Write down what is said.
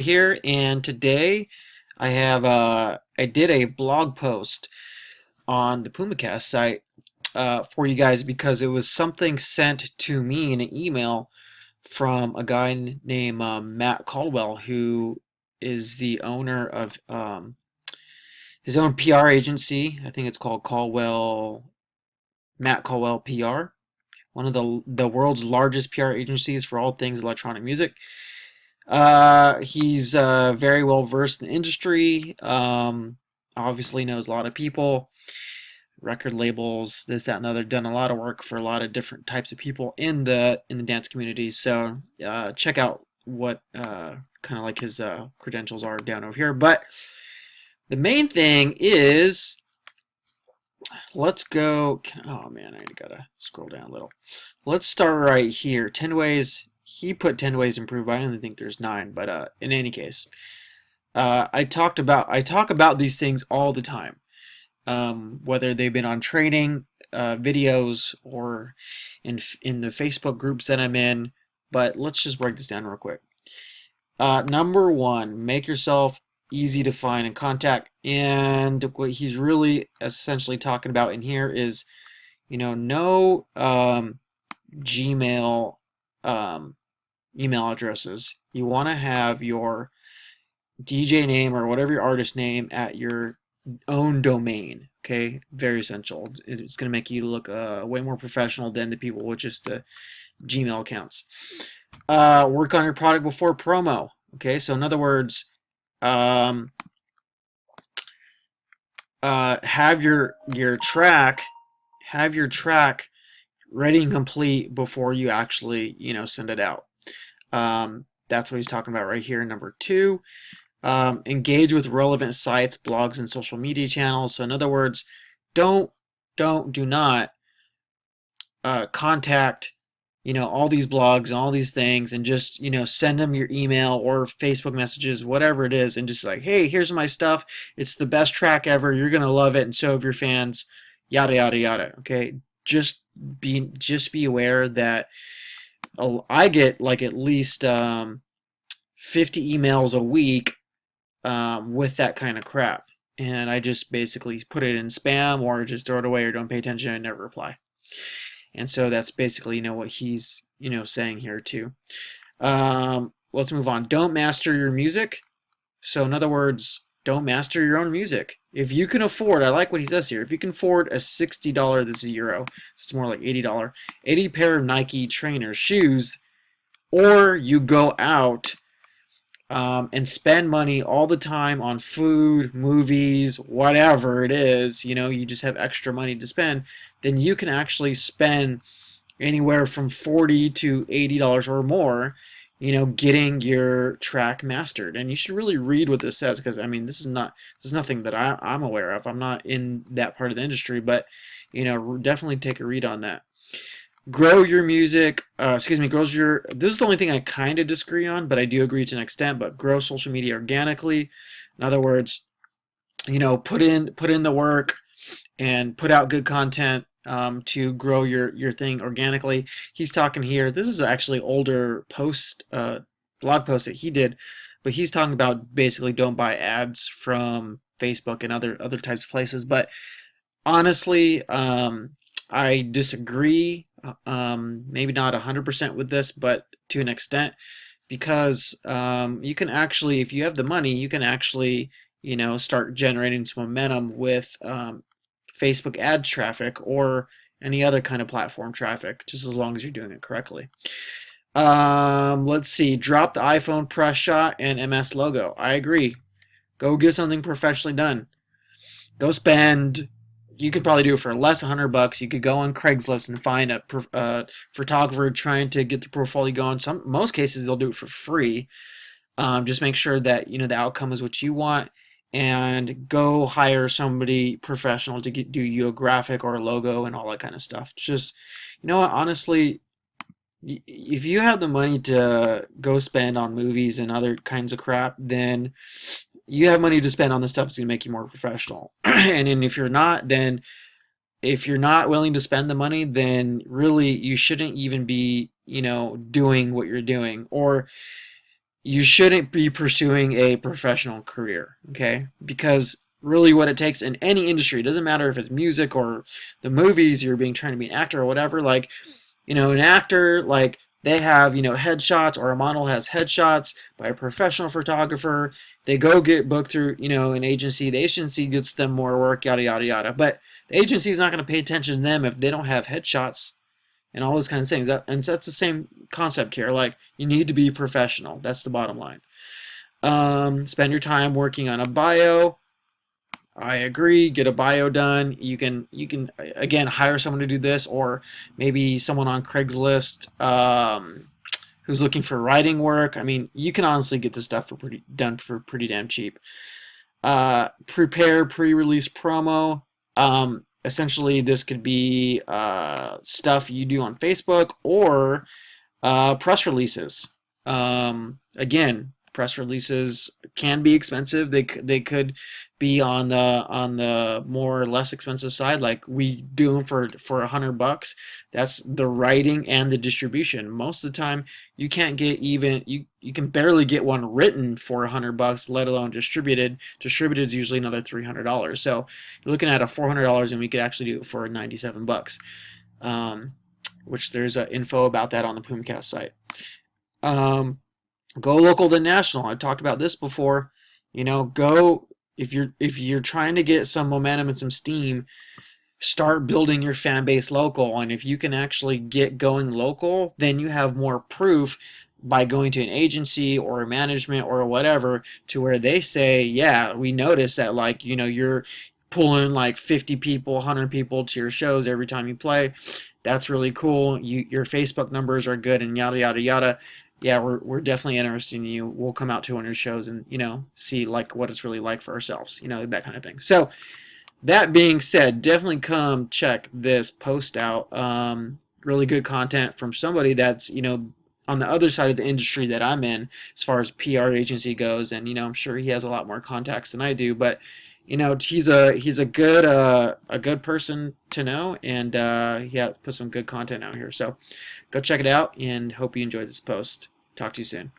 Here, and today I did a blog post on the PumaCast site for you guys because it was something sent to me in an email from a guy named Matt Caldwell, who is the owner of his own PR agency. I think it's called Matt Caldwell PR, one of the world's largest PR agencies for all things electronic music. He's very well versed in the industry. Obviously knows a lot of people, record labels, this, that, and the other. Done a lot of work for a lot of different types of people in the dance community. So check out what kind of like his credentials are down over here. But the main thing is, let's go. Oh man, I gotta scroll down a little. Let's start right here. 10 ways. He put 10 ways to improve. I only think there's 9, but in any case, I talk about these things all the time, whether they've been on training videos or in the Facebook groups that I'm in. But let's just break this down real quick. Number 1, make yourself easy to find and contact. And what he's really essentially talking about in here is, no Gmail email addresses. You want to have your DJ name or whatever your artist name at your own domain. Okay, very essential. It's going to make you look way more professional than the people with just the Gmail accounts. Work on your product before promo. Okay, so in other words, have your track ready and complete before you actually send it out. That's what he's talking about right here. Number 2, engage with relevant sites, blogs, and social media channels. So in other words, do not contact all these blogs and all these things and just send them your email or Facebook messages, whatever it is, and just like, hey, here's my stuff. It's the best track ever. You're gonna love it, and so have your fans. Yada yada yada. Okay, just be aware that I get like at least 50 emails a week with that kind of crap, and I just basically put it in spam or just throw it away or don't pay attention and never reply. And so that's basically what he's saying here too. Let's move on. Don't master your music. So in other words, don't master your own music. If you can afford, I like what he says here, if you can afford a $60, this is a euro, it's more like $80, 80 pair of Nike trainer shoes, or you go out and spend money all the time on food, movies, whatever it is, you just have extra money to spend, then you can actually spend anywhere from $40 to $80 or more, getting your track mastered. And you should really read what this says, because I mean, this is nothing that I'm aware of. I'm not in that part of the industry, but definitely take a read on that. Grow your music, this is the only thing I kind of disagree on, but I do agree to an extent, but grow social media organically. In other words, put in the work and put out good content to grow your thing organically. He's talking here, this is actually older blog post that he did, but he's talking about basically don't buy ads from Facebook and other types of places. But honestly, I disagree, maybe not 100% with this, but to an extent, because you can actually, if you have the money, you can actually, start generating some momentum with Facebook ad traffic or any other kind of platform traffic, just as long as you're doing it correctly. Let's see, drop the iPhone press shot and MS logo. I agree. Go get something professionally done. Go spend, you could probably do it for less than $100. You could go on Craigslist and find a photographer trying to get the portfolio going. Most cases they'll do it for free. Just make sure that the outcome is what you want, and go hire somebody professional to do you a graphic or a logo and all that kind of stuff. Just, what, honestly, if you have the money to go spend on movies and other kinds of crap, then you have money to spend on the stuff that's going to make you more professional. And then if you're not willing to spend the money, then really you shouldn't even be, doing what you're doing. Or you shouldn't be pursuing a professional career, okay? Because really what it takes in any industry, it doesn't matter if it's music or the movies, you're being trying to be an actor or whatever, like, an actor, like, they have, headshots, or a model has headshots by a professional photographer. They go get booked through, an agency. The agency gets them more work, yada, yada, yada. But the agency is not going to pay attention to them if they don't have headshots and all those kinds of things. And so that's the same concept here. Like, you need to be professional. That's the bottom line. Spend your time working on a bio. I agree. Get a bio done. You can again hire someone to do this, or maybe someone on Craigslist who's looking for writing work. I mean, you can honestly get this stuff for pretty damn cheap. Prepare pre-release promo. Essentially, this could be stuff you do on Facebook, or press releases. Again, press releases can be expensive. They could be on the more or less expensive side, like we do them for $100. That's the writing and the distribution. Most of the time, you can't get even you can barely get one written for $100, let alone distributed. Distributed is usually another $300. So you're looking at a $400, and we could actually do it for $97. Which there's info about that on the Poomcast site. Go local to national. I talked about this before. Go if you're trying to get some momentum and some steam, start building your fan base local. And if you can actually get going local, then you have more proof by going to an agency or a management or whatever, to where they say, yeah, we notice that, like, you're pulling like 50 people, 100 people to your shows every time you play. That's really cool. Your Facebook numbers are good, and yada yada yada. Yeah, we're definitely interested in you. We'll come out to one of your shows and see like what it's really like for ourselves. That kind of thing. So that being said, definitely come check this post out. Really good content from somebody that's on the other side of the industry that I'm in, as far as PR agency goes, and I'm sure he has a lot more contacts than I do, but he's a good person to know, and he put some good content out here. So go check it out, and hope you enjoyed this post. Talk to you soon.